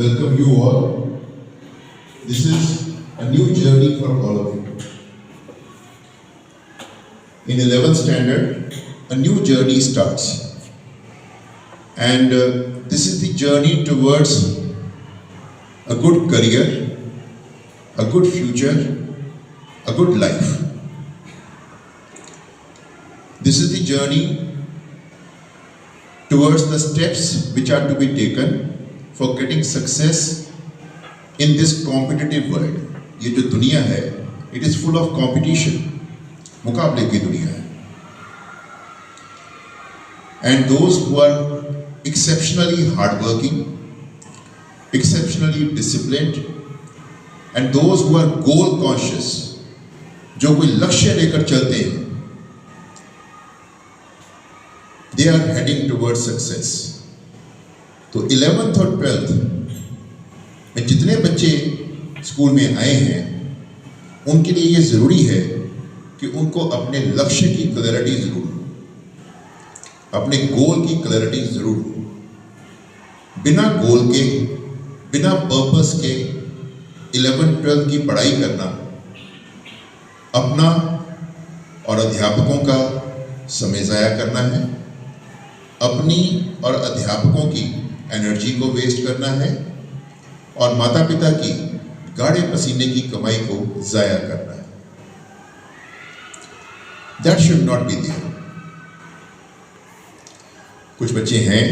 welcome you all. This is a new journey for all of you. In 11th standard, a new journey starts. And this is the journey towards a good career, a good future, a good life. This is the journey towards the steps which are to be taken for getting success in this competitive world. ये जो दुनिया है, it is full of competition, मुकाबले की दुनिया है. And those who are exceptionally hardworking, exceptionally disciplined, and those who are goal conscious, जो कोई लक्ष्य लेकर चलते हैं, they are heading towards success. तो 11th और 12th में जितने बच्चे स्कूल में आए हैं, उनके लिए ये ज़रूरी है कि उनको अपने लक्ष्य की क्लैरिटी ज़रूर हो, अपने गोल की क्लैरिटी ज़रूर हो. बिना गोल के, बिना पर्पस के 11-12 की पढ़ाई करना अपना और अध्यापकों का समय ज़ाया करना है, अपनी और अध्यापकों की एनर्जी को वेस्ट करना है और माता पिता की गाढ़े पसीने की कमाई को ज़ाया करना है. That should not be there. कुछ बच्चे हैं,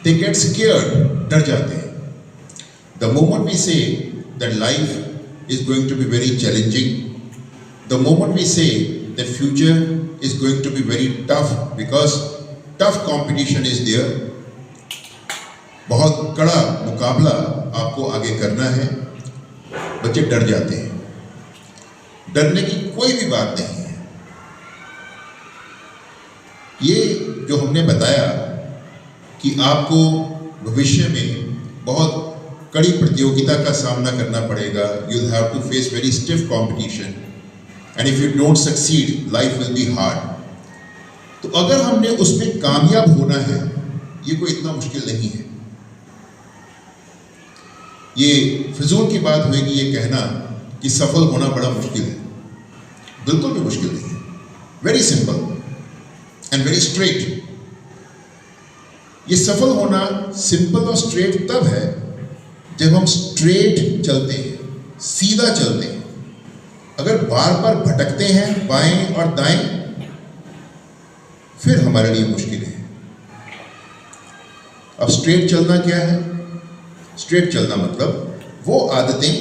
they get scared, डर जाते हैं. The moment we say that life is going to be very challenging, the moment we say that future is going to be very tough because tough competition is there, बहुत कड़ा मुकाबला आपको आगे करना है, बच्चे डर जाते हैं. डरने की कोई भी बात नहीं है. ये जो हमने बताया कि आपको भविष्य में बहुत कड़ी प्रतियोगिता का सामना करना पड़ेगा, you'll have to face very stiff competition, and if you don't succeed, life will be hard. तो अगर हमने उसमें कामयाब होना है, ये कोई इतना मुश्किल नहीं है. ये फिजूल की बात होगी ये कहना कि सफल होना बड़ा मुश्किल है. बिल्कुल भी मुश्किल नहीं है. Very simple and very straight. ये सफल होना सिंपल और स्ट्रेट तब है जब हम स्ट्रेट चलते हैं, सीधा चलते हैं. अगर बार बार भटकते हैं बाएं और दाएं, फिर हमारे लिए मुश्किल है. अब स्ट्रेट चलना क्या है? स्ट्रेट चलना मतलब वो आदतें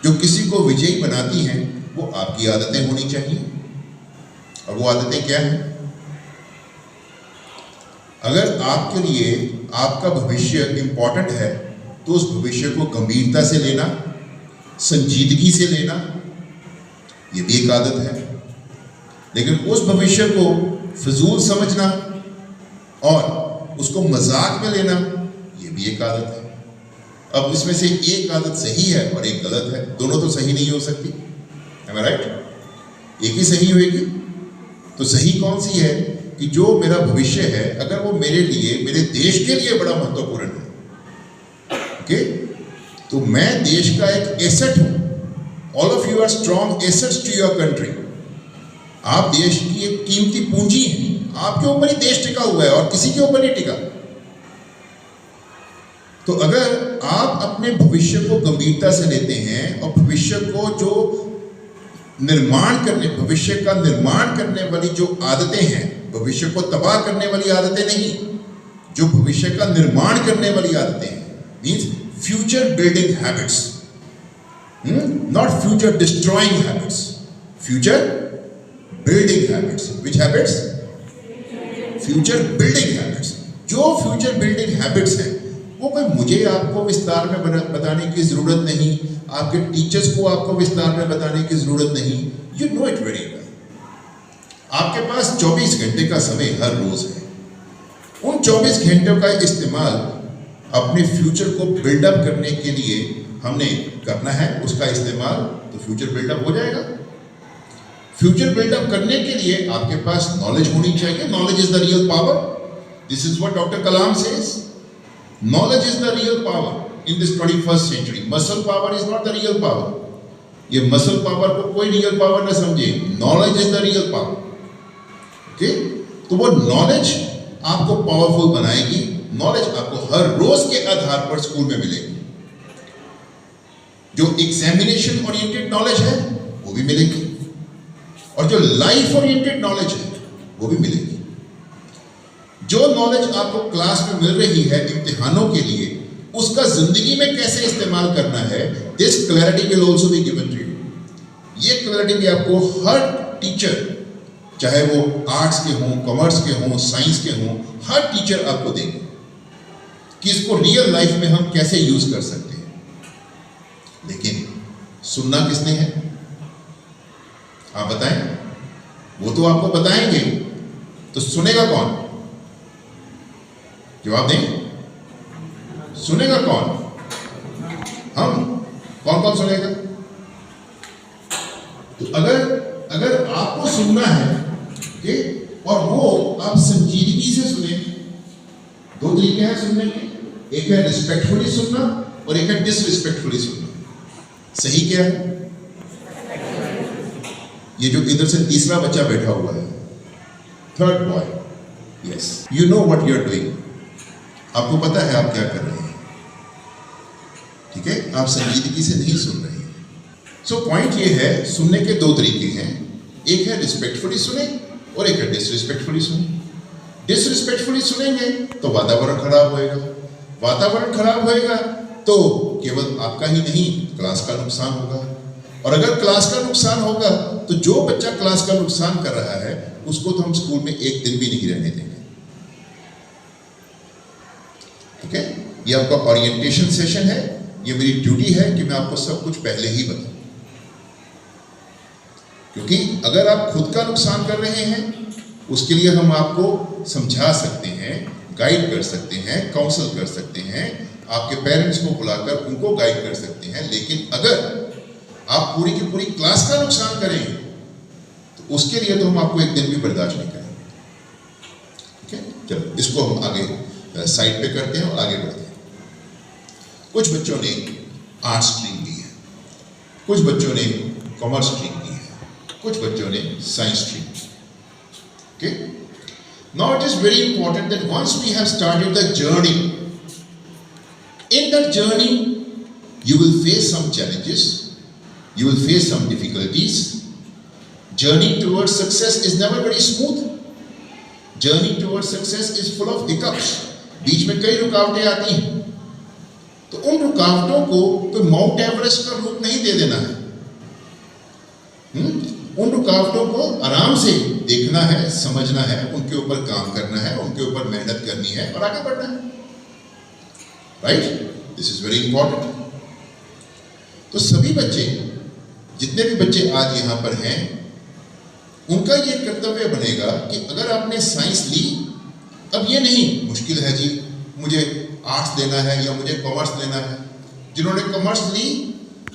जो किसी को विजयी बनाती हैं, वो आपकी आदतें होनी चाहिए. और वो आदतें क्या हैं? अगर आपके लिए आपका भविष्य इंपॉर्टेंट है, तो उस भविष्य को गंभीरता से लेना, संजीदगी से लेना, ये भी एक आदत है. लेकिन उस भविष्य को फिजूल समझना और उसको मजाक में लेना, ये भी एक आदत है. अब इसमें से एक आदत सही है और एक गलत है. दोनों तो सही नहीं हो सकती. Am I right? एक ही सही होगी. तो सही कौन सी है कि जो मेरा भविष्य है, अगर वो मेरे लिए, मेरे देश के लिए बड़ा महत्वपूर्ण है, ओके, तो मैं देश का एक एसेट हूं. All of you are strong assets to your country. आप देश की एक कीमती पूंजी हैं. आपके ऊपर ही देश टिका हुआ है और किसी के ऊपर नहीं टिका. तो अगर आप अपने भविष्य को गंभीरता से लेते हैं और भविष्य को जो निर्माण करने, भविष्य का निर्माण करने वाली जो आदतें हैं, भविष्य को तबाह करने वाली आदतें नहीं, जो भविष्य का निर्माण करने वाली आदतें हैं, means future building habits, not future destroying habits, future building habits. Which habits? Future building habits. जो फ्यूचर बिल्डिंग हैबिट्स हैं, वो कोई मुझे आपको विस्तार में बताने की ज़रूरत नहीं, आपके टीचर्स को आपको विस्तार में बताने की ज़रूरत नहीं. You know it very well. आपके पास 24 घंटे का समय हर रोज़ है. उन 24 घंटों का इस्तेमाल अपने फ्यूचर को बिल्डअप करने के लिए हमने करना है. उसका इस्तेमाल तो फ्यूचर बिल्डअप हो जाएगा. फ्यूचर बिल्डअप करने के लिए आपके पास नॉलेज होनी चाहिए. Knowledge is the real power. This is what doctor Kalam says. Knowledge is the real power in this 21st century. Muscle power is not the real power. ये muscle power को कोई real power ना समझे. Knowledge is the real power. Okay, तो वो knowledge आपको powerful बनाएगी. Knowledge आपको हर रोज के आधार पर स्कूल में मिलेगी. जो एग्जामिनेशन ओरिएंटेड नॉलेज है वो भी मिलेगी, और जो लाइफ ओरिएंटेड नॉलेज है वो भी मिलेगी. जो नॉलेज आपको क्लास में मिल रही है इम्तिहानों के लिए, उसका जिंदगी में कैसे इस्तेमाल करना है, this clarity will also be given to you. ये क्लैरिटी भी आपको हर टीचर, चाहे वो आर्ट्स के हों, कॉमर्स के हों, साइंस के हों, हर टीचर आपको देंगे कि इसको रियल लाइफ में हम कैसे यूज कर सकते हैं. लेकिन सुनना किसने है, आप बताएं. वो तो आपको बताएंगे, तो सुनेगा कौन? जवाब दें. सुनेगा कौन? हम. कौन कौन सुनेगा? तो अगर आपको सुनना है कि, और वो आप संजीदगी से सुने. दो तरीके हैं सुनने के. एक है रिस्पेक्टफुली सुनना और एक है डिसरिस्पेक्टफुली सुनना. सही क्या है? ये जो इधर से तीसरा बच्चा बैठा हुआ है, third boy, yes, you know what you are doing. आपको पता है आप क्या कर रहे हैं. ठीक है, आप संजीदगी से नहीं सुन रहे हैं. सो पॉइंट ये है, सुनने के दो तरीके हैं. एक है रिस्पेक्टफुली सुने और एक है डिसरिस्पेक्टफुली सुने. डिसरिस्पेक्टफुली सुनेंगे तो वातावरण खराब होएगा. वातावरण खराब होएगा तो केवल आपका ही नहीं, क्लास का नुकसान होगा. और अगर क्लास का नुकसान होगा तो जो बच्चा क्लास का नुकसान कर रहा है उसको तो हम स्कूल में एक दिन भी नहीं रहने देंगे. ठीक है, ये आपका ओरिएंटेशन सेशन है. ये मेरी ड्यूटी है कि मैं आपको सब कुछ पहले ही बताऊं, क्योंकि अगर आप खुद का नुकसान कर रहे हैं उसके लिए हम आपको समझा सकते हैं, गाइड कर सकते हैं, काउंसल कर सकते हैं, आपके पेरेंट्स को बुलाकर उनको गाइड कर सकते हैं. लेकिन अगर आप पूरी की पूरी क्लास का नुकसान करें तो उसके लिए तो हम आपको एक दिन भी बर्दाश्त नहीं करेंगे. ठीक है, चलो इसको हम आगे साइड पे करते हैं और आगे बढ़ते हैं. कुछ बच्चों ने आर्ट्स स्ट्रीम ली है, कुछ बच्चों ने कॉमर्स स्ट्रीम ली है, कुछ बच्चों ने science stream. Okay, now it is very important that once we have started the journey, in that journey you will face some challenges, you will face some difficulties. Journey towards success is never very smooth. Journey towards success is full of hiccups. बीच में कई रुकावटें आती हैं. तो उन रुकावटों को कोई mount Everest का रूप नहीं दे देना है. उन रुकावटों को आराम से देखना है, समझना है, उनके ऊपर काम करना है, उनके ऊपर मेहनत करनी है और आगे बढ़ना है. Right, this is very important. तो सभी बच्चे, जितने भी बच्चे आज यहाँ पर हैं, उनका ये कर्तव्य बनेगा कि अगर आपने साइंस ली, अब ये नहीं मुश्किल है जी, मुझे आर्ट्स लेना है या मुझे कॉमर्स लेना है. जिन्होंने कॉमर्स ली,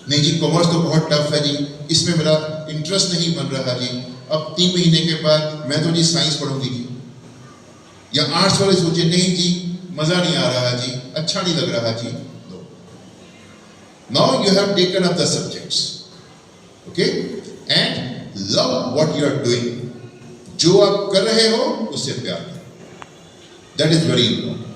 नहीं जी कॉमर्स तो बहुत टफ है जी, इसमें मेरा इंटरेस्ट नहीं बन रहा जी, अब 3 महीने के बाद मैं तो जी साइंस पढ़ूंगी जी. या आर्ट्स वाले सोचे नहीं जी मजा नहीं आ रहा जी, अच्छा नहीं लग रहा जी. Now you have taken up the subjects, okay, and love what you are doing. जो आप कर रहे हो उससे प्यार करो. That is very important.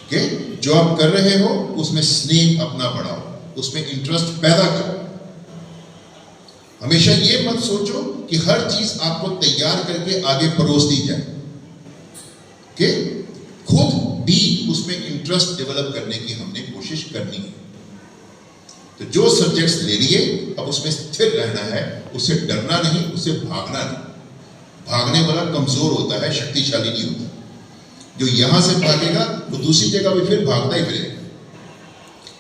Okay, जो आप कर रहे हो उसमें स्नेह अपना बढ़ाओ, उसमें इंटरेस्ट पैदा करो. हमेशा ये मत सोचो कि हर चीज आपको तैयार करके आगे परोस दी जाए. Okay, खुद भी उसमें इंटरेस्ट डेवलप करने की हमने कोशिश करनी है. तो जो सब्जेक्ट्स ले लिए, अब उसमें स्थिर रहना है, उससे डरना नहीं, उससे भागना नहीं. भागने वाला कमजोर होता है, शक्तिशाली नहीं होता. जो यहां से भागेगा वो दूसरी जगह भी फिर भागता ही फिरेगा.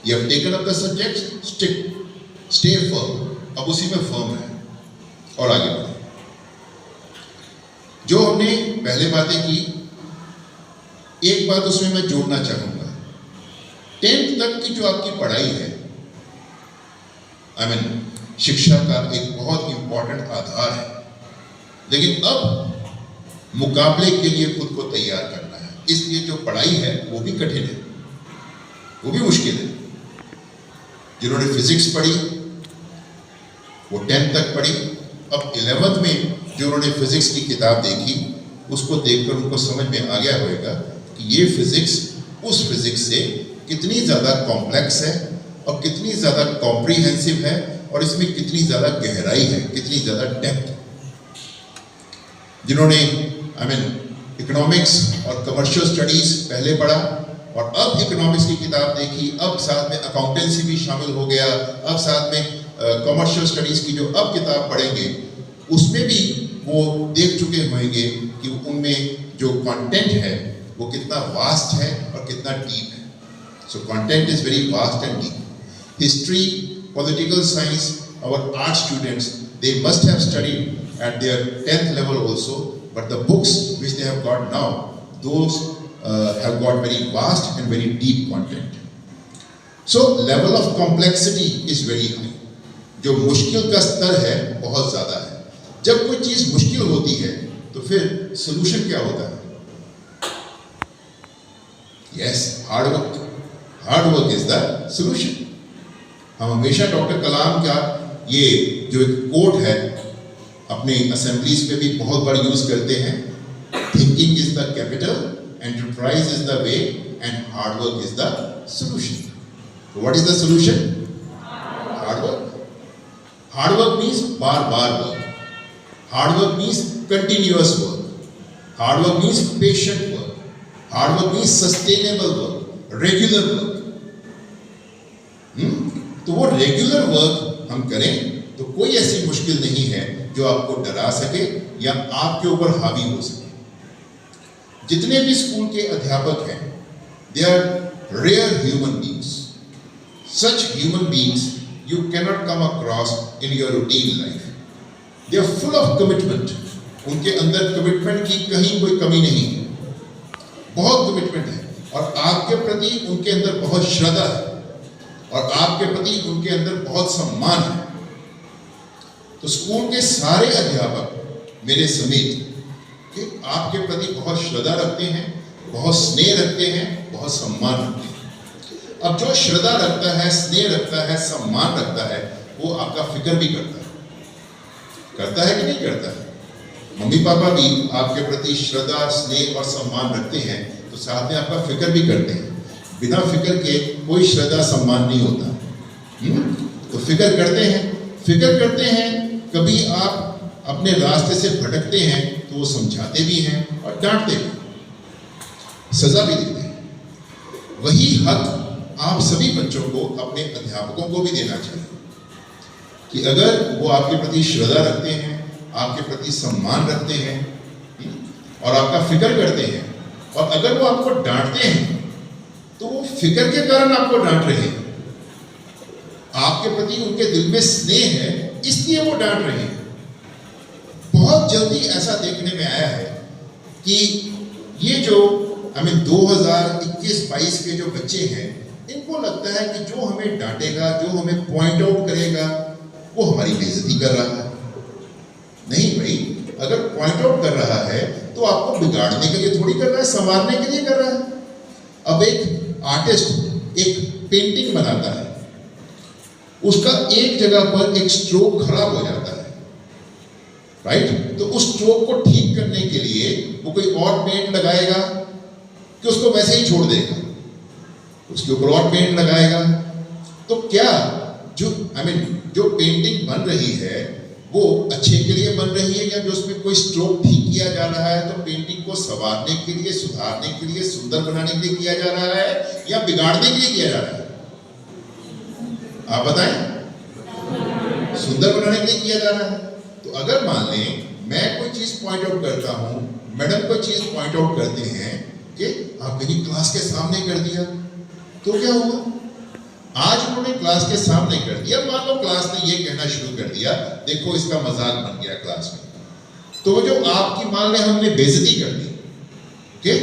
You have taken up the subjects, stick, stay firm. अब उसी में फर्म है और आगे बढ़े. जो हमने पहले बातें की, एक बात उसमें मैं जोड़ना चाहूंगा. 10th तक की जो आपकी पढ़ाई है, शिक्षा का एक बहुत इंपॉर्टेंट आधार है. लेकिन अब मुकाबले के लिए खुद को तैयार करना है. इसलिए जो पढ़ाई है वो भी कठिन है, वो भी मुश्किल है। जिन्होंने फिजिक्स पढ़ी वो 10th तक पढ़ी, अब 11th में जो उन्होंने फिजिक्स की किताब देखी उसको देखकर उनको समझ में आ गया होगा कि ये फिजिक्स उस फिजिक्स से कितनी ज़्यादा कॉम्प्लेक्स है और कितनी ज़्यादा कॉम्प्रिहेंसिव है और इसमें कितनी ज़्यादा गहराई है, कितनी ज़्यादा डेप्थ। जिन्होंने इकोनॉमिक्स और कमर्शियल स्टडीज़ पहले पढ़ा और अब इकोनॉमिक्स की किताब देखी, अब साथ में अकाउंटेंसी भी शामिल हो गया, अब साथ में कमर्शियल स्टडीज़ की जो अब किताब पढ़ेंगे उसमें भी वो देख चुके होंगे कि उनमें जो कंटेंट है वो कितना वास्ट है और कितना डीप है। So content is very vast and deep. History, political science, our art students they must have studied at their 10th level also, but the books which they have got now, those have got very vast and very deep content. So level of complexity is very high. जो मुश्किल का स्तर है बहुत ज़्यादा है। जब कोई चीज़ मुश्किल होती है तो फिर सोल्यूशन क्या होता है? Yes, hard work. Hard work is the solution. हम हमेशा डॉक्टर कलाम का ये जो एक कोट है अपने असेंबलीज पे भी बहुत बार यूज करते हैं, thinking is the capital, enterprise is the way and hard work is the solution. What is the solution? Hard work. Hard work means bar bar work, hard work means continuous work, hard work means patient work, hard work means sustainable work, regular work. तो वो regular work हम करें तो कोई ऐसी मुश्किल नहीं है जो आपको डरा सके या आपके ऊपर हावी हो सके। जितने भी स्कूल के अध्यापक हैं, they are rare human beings. Such human beings you cannot come across in your routine life. They are full of commitment. उनके अंदर कमिटमेंट की कहीं कोई कमी नहीं है, बहुत कमिटमेंट है और आपके प्रति उनके अंदर बहुत श्रद्धा है और आपके प्रति उनके अंदर बहुत सम्मान है। तो स्कूल के सारे अध्यापक मेरे समेत कि आपके प्रति बहुत श्रद्धा रखते हैं, बहुत स्नेह रखते हैं, बहुत सम्मान रखते हैं। अब जो श्रद्धा रखता है, स्नेह रखता है, सम्मान रखता है, वो आपका फिक्र भी करता है कि नहीं करता है? मम्मी पापा भी आपके प्रति श्रद्धा, स्नेह और सम्मान रखते हैं तो साथ में आपका फिक्र भी करते हैं। बिना फिक्र के कोई श्रद्धा सम्मान नहीं होता। तो फिक्र करते हैं। कभी आप अपने रास्ते से भटकते हैं तो वो समझाते भी हैं और डांटते भी, सजा भी देते हैं। वही हक आप सभी बच्चों को, अपने अध्यापकों को भी देना चाहिए कि अगर वो आपके प्रति श्रद्धा रखते हैं, आपके प्रति सम्मान रखते हैं और आपका फिक्र करते हैं और अगर वो आपको डांटते हैं तो वो फिक्र के कारण आपको डांट रहे हैं। आपके प्रति उनके दिल में स्नेह है इसलिए वो डांट रहे हैं। बहुत जल्दी ऐसा देखने में आया है कि ये जो 2021-22 के जो बच्चे हैं, इनको लगता है कि जो हमें डांटेगा, जो हमें पॉइंट आउट करेगा, वो हमारी बेइज्जती कर रहा है। नहीं भाई, अगर पॉइंट आउट कर रहा है तो आपको बिगाड़ने के लिए थोड़ी कर रहा है, संवारने के लिए कर रहा है। अब एक आर्टिस्ट एक पेंटिंग बनाता है, उसका एक जगह पर एक स्ट्रोक खराब हो जाता है, राइट? तो उस स्ट्रोक को ठीक करने के लिए वो कोई और पेंट लगाएगा कि उसको वैसे ही छोड़ देगा, उसके ऊपर और पेंट लगाएगा। तो क्या जो पेंटिंग बन रही है वो अच्छे के लिए बन रही है या जो उसमें कोई स्ट्रोक ठीक किया जा रहा है तो पेंटिंग को संवारने के लिए, सुधारने के लिए, सुंदर बनाने के लिए किया जा रहा है या बिगाड़ने के लिए किया जा रहा है? आप बताएं। सुंदर बनाने के लिए किया जा रहा है। तो अगर मान लें मैं कोई चीज पॉइंट आउट करता हूं, मैडम कोई चीज पॉइंट आउट करते हैं कि आप मेरी क्लास के सामने कर दिया, तो क्या हुआ? आज उन्होंने क्लास के सामने कर दिया, मान लो क्लास ने ये कहना शुरू कर दिया, देखो इसका मजाक बन गया क्लास में, तो जो आपकी मान ले हमने बेइज्जती कर दी, ओके,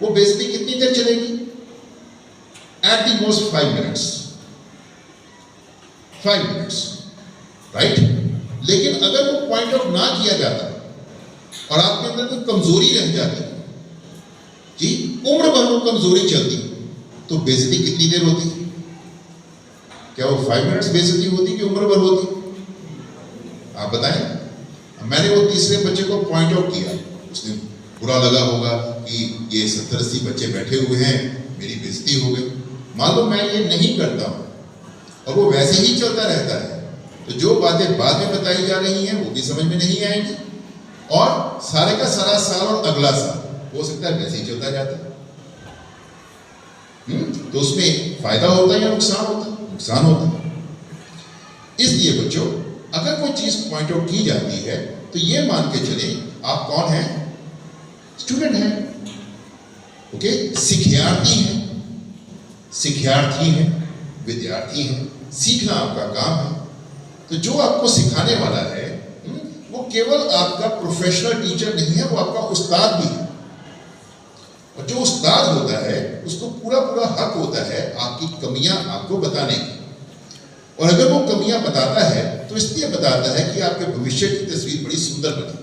वो बेइज्जती कितनी देर चलेगी? At the most 5 minutes, 5 minutes, right? लेकिन अगर वो पॉइंट आउट ना किया जाता और आपके अंदर कोई कमजोरी रह जाती जी, उम्र भर वो कमजोरी चलती तो बेइज्जती कितनी देर होती? क्या वो 5 मिनट्स बेइज्जती होती कि उम्र भर होती? आप बताएं। मैंने वो तीसरे बच्चे को पॉइंट आउट किया, उसने बुरा लगा होगा कि ये 70-80 बच्चे बैठे हुए हैं, मेरी बेइज्जती हो गई। मान लो मैं ये नहीं करता हूं और वो वैसे ही चलता रहता है, तो जो बातें बाद में बताई जा रही हैं वो भी समझ में नहीं आएंगी और सारे का सारा साल और अगला साल हो सकता है वैसे ही चलता जाता है। तो उसमें फायदा होता है या नुकसान होता है? नुकसान होता है। इसलिए बच्चों, अगर कोई चीज पॉइंट आउट की जाती है तो ये मान के चले आप कौन हैं? स्टूडेंट हैं, ओके, शिक्षार्थी हैं, शिक्षार्थी हैं, विद्यार्थी हैं, सीखना आपका काम है। तो जो आपको सिखाने वाला है वो केवल आपका प्रोफेशनल टीचर नहीं है, वो आपका उस्ताद भी है। और जो उस्ताद होता है उसको पूरा पूरा हक होता है आपकी कमियां आपको बताने की। और अगर वो कमियां बताता है तो इसलिए बताता है कि आपके भविष्य की तस्वीर बड़ी सुंदर बने।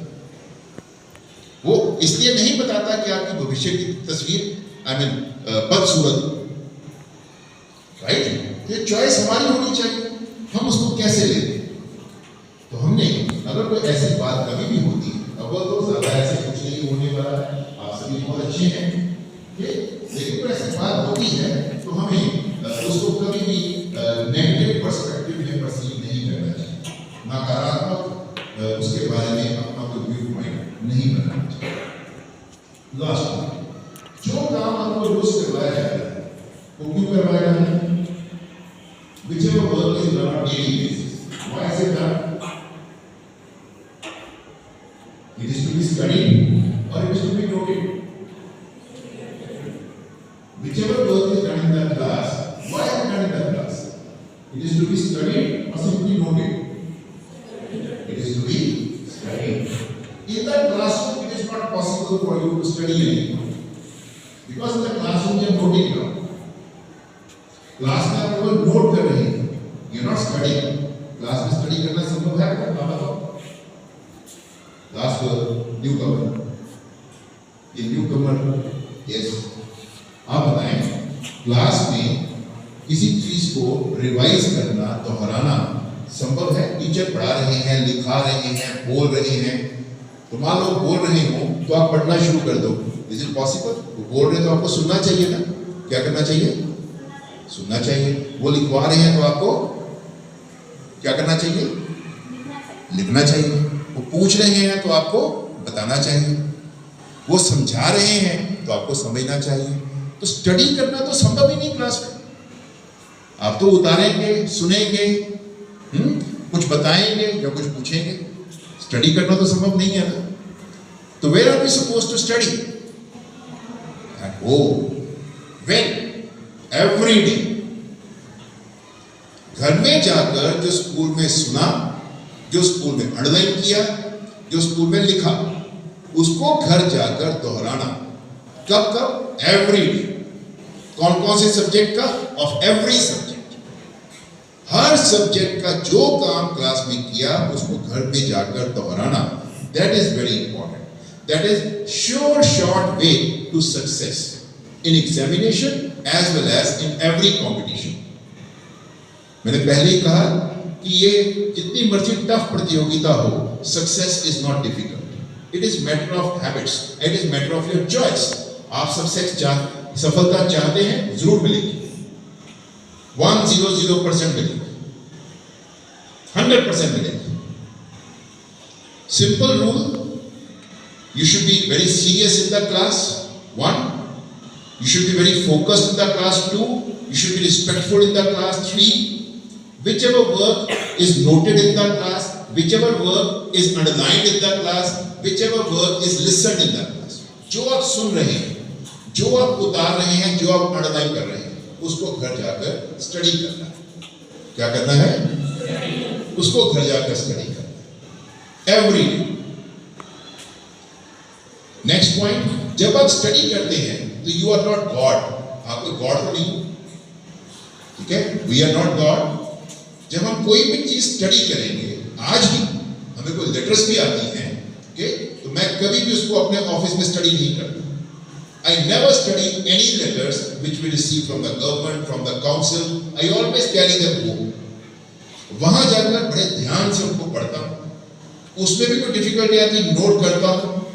वो इसलिए नहीं बताता कि आपकी भविष्य की तस्वीर बदसूरत, राइट? तो ये चॉइस हमारी होनी चाहिए, हम उसको कैसे लेते हैं। तो हमने अगर कोई ऐसी बात कभी भी होती है, अब वो तो ज्यादा ऐसे कुछ नहीं होने वाला है, आप सभी बहुत अच्छे हैं, लेकिन कोई ऐसी बात होती है तो हमें उसको कभी भी नेगेटिव पर्सपेक्टिव में परसीव नहीं करना चाहिए, नकारात्मक उसके बारे में अपना कोई व्यू पॉइंट नहीं बनाना चाहिए। लास्ट, जो काम आपको रोज करवाया जाता है वो क्यों करवाया जाता है? Whichever work is done on daily basis. Why is it done? It is to be studied or it is to be noted. Whichever work is done in the class, why is it done in the class? It is to be studied or simply noted? It is to be studied. In the classroom, it is not possible for you to study anymore because in the classroom you are noting now. Class में आप केवल note कर रहे हैं, you not studying. Class में study करना संभव है क्या? आप बताओ। लास्ट न्यू कमर, ये न्यू कमर, यस, आप बताएं, क्लास में किसी चीज को रिवाइज करना, दोहराना संभव है? टीचर पढ़ा रहे हैं, लिखा रहे हैं, बोल रहे हैं, तो मान लो बोल रहे हो तो आप पढ़ना शुरू कर दो। Is it possible? वो बोल रहे तो आपको सुनना चाहिए ना? क्या करना चाहिए? सुनना चाहिए। वो लिखवा रहे हैं तो आपको क्या करना चाहिए? लिखना चाहिए। वो पूछ रहे हैं तो आपको बताना चाहिए। वो समझा रहे हैं तो आपको समझना चाहिए। तो स्टडी करना तो संभव ही नहीं क्लास में। आप तो उतारेंगे, सुनेंगे, कुछ बताएंगे या कुछ पूछेंगे, स्टडी करना तो संभव नहीं है ना। तो where are we supposed to study? At home. When? Every day. घर में जाकर जो स्कूल में सुना, जो स्कूल में अंडरलाइन किया, जो स्कूल में लिखा, उसको घर जाकर दोहराना। कब कब? Every day. कौन कौन से सब्जेक्ट का? Of every subject. Her subject का जो काम क्लास में किया उसको घर में जाकर दोहराना। That is very important. That is sure short way to success in examination as well as in every competition. मैंने पहले ही कहा कि ये जितनी मर्जी टफ प्रतियोगिता हो, success is not difficult. It is matter of habits, it is matter of your choice. आप सफलता चाहते हैं, जरूर मिलेगी। 100% मिलेगी, 100% मिलेगी। Simple rule, you should be very serious in the class. 1, you should be very focused in the class. 2, you should be respectful in the class. 3, whichever work is noted in the class, whichever work is underlined in the class, whichever work is listened in the class, जो आप सुन रहे हैं, जो आप उतार रहे हैं, जो आप अंडरलाइन कर रहे हैं, उसको घर जाकर स्टडी करना है। क्या करना है? उसको घर जाकर स्टडी करना है एवरी डे। नेक्स्ट पॉइंट, जब आप स्टडी करते हैं तो यू आर नॉट गॉड। आप कोई गॉड तो नहीं, ठीक है? We are not God. जब हम कोई भी चीज स्टडी करेंगे, आज भी हमें कोई लेटर्स भी आती हैं, ओके, तो मैं कभी भी उसको अपने ऑफिस में स्टडी नहीं करता। I never study any letters which we receive from the government, from the council. I always carry them home. वहां जाकर बड़े ध्यान से उनको पढ़ता हूँ, उसमें भी कोई डिफिकल्टी आती नोट करता हूँ,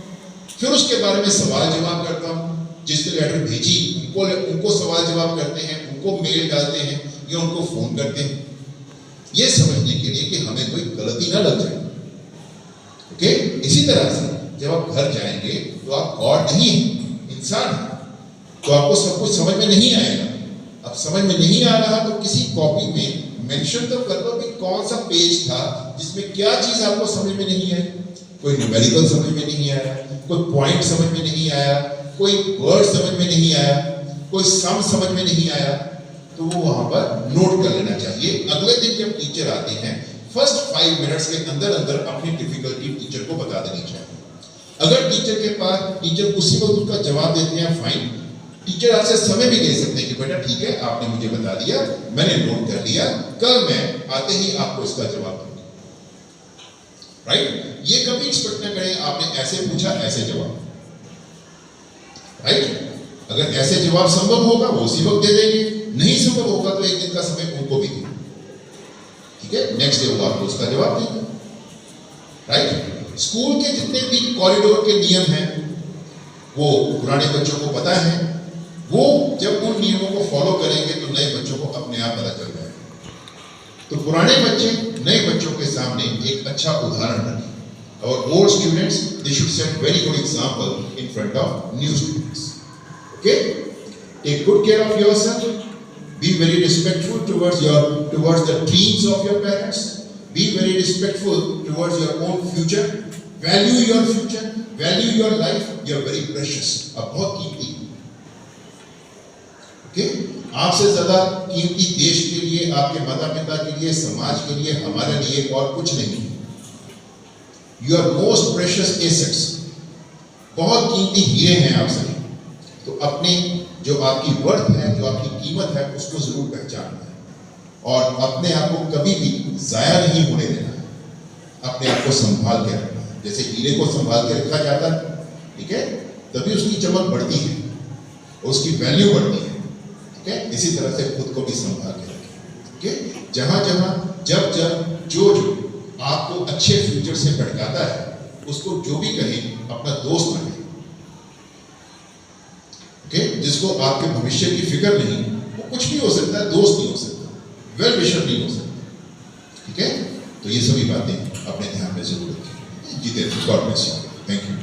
फिर उसके बारे में सवाल जवाब करता हूँ। जिसने लेटर भेजी उनको सवाल जवाब करते हैं, उनको मेल डालते हैं या उनको फोन करते हैं, ये समझने के लिए कि हमें कोई गलती ना लग जाए। ओके, इसी तरह से जब आप घर जाएंगे तो आप गॉड नहीं हैं, इंसान हैं, तो आपको सब कुछ समझ में नहीं आएगा। अब समझ में नहीं आ रहा तो किसी कॉपी में मेंशन तो कर दो कि कौन सा पेज था जिसमें क्या चीज आपको समझ में नहीं आई। कोई न्यूमेरिकल समझ में नहीं आया, कोई पॉइंट समझ में नहीं आया, कोई वर्ड समझ में नहीं आया, कोई सम समझ में नहीं आया, तो वो वहां पर नोट कर लेना चाहिए। अगले दिन जब टीचर आते हैं फर्स्ट 5 मिनट्स के अंदर अंदर अपनी डिफिकल्टी टीचर को बता देनी चाहिए। अगर टीचर के पास टीचर उसी वक्त उसका जवाब देते हैं फाइन, टीचर आपसे समय भी दे सकते हैं कि बेटा ठीक है आपने मुझे बता दिया, मैंने नोट कर लिया, कल मैं आते ही आपको इसका जवाब दूंगा। राइट, ये कभी एक्सपेक्ट ना करें आपने ऐसे पूछा ऐसे जवाब। राइट, अगर ऐसे जवाब संभव होगा वो उसी वक्त दे देंगे, नहीं संभव होगा तो एक दिन का समय उनको भी देंगे। ठीक है, नेक्स्ट डे वो आपको उसका जवाब देंगे। राइट, स्कूल के जितने भी कॉरिडोर के नियम हैं वो पुराने बच्चों को पता है, वो जब उन नियमों को फॉलो करेंगे तो नए बच्चों को अपने आप पता चल जाएगा। तो पुराने बच्चे नए बच्चों के सामने एक अच्छा उदाहरण रखें। और old students they should set very good example in front of new students. Okay, take good care of yourself, be very respectful towards the dreams of your parents, be very respectful towards your own future, value your future, value your life, you are very precious, आप बहुत कीमती। Okay, आपसे ज्यादा कीमती देश के लिए, आपके माता पिता के लिए, समाज के लिए, हमारे लिए और कुछ नहीं। You are most precious assets, बहुत कीमती हीरे हैं आप सभी। तो अपने जो आपकी वर्थ है, जो आपकी कीमत है, उसको जरूर पहचानना है और अपने आप को कभी भी जाया नहीं होने देना है। अपने आप को संभाल के रखना है, जैसे हीरे को संभाल के रखा जाता है, ठीक है, तभी उसकी चमक बढ़ती है, उसकी वैल्यू बढ़ती है। ठीक है, इसी तरह से खुद को भी संभाल के रखें। ठीक है, जहां जहां जब जब जो आपको अच्छे फ्यूचर से भटकाता है उसको जो भी कहें अपना दोस्त बने। जिसको आपके भविष्य की फिक्र नहीं, वो कुछ भी हो सकता है, दोस्त नहीं हो सकता, वेल विशर नहीं हो सकता। ठीक है, तो ये सभी बातें अपने ध्यान में जरूर रखें। जीते, God bless you, thank you.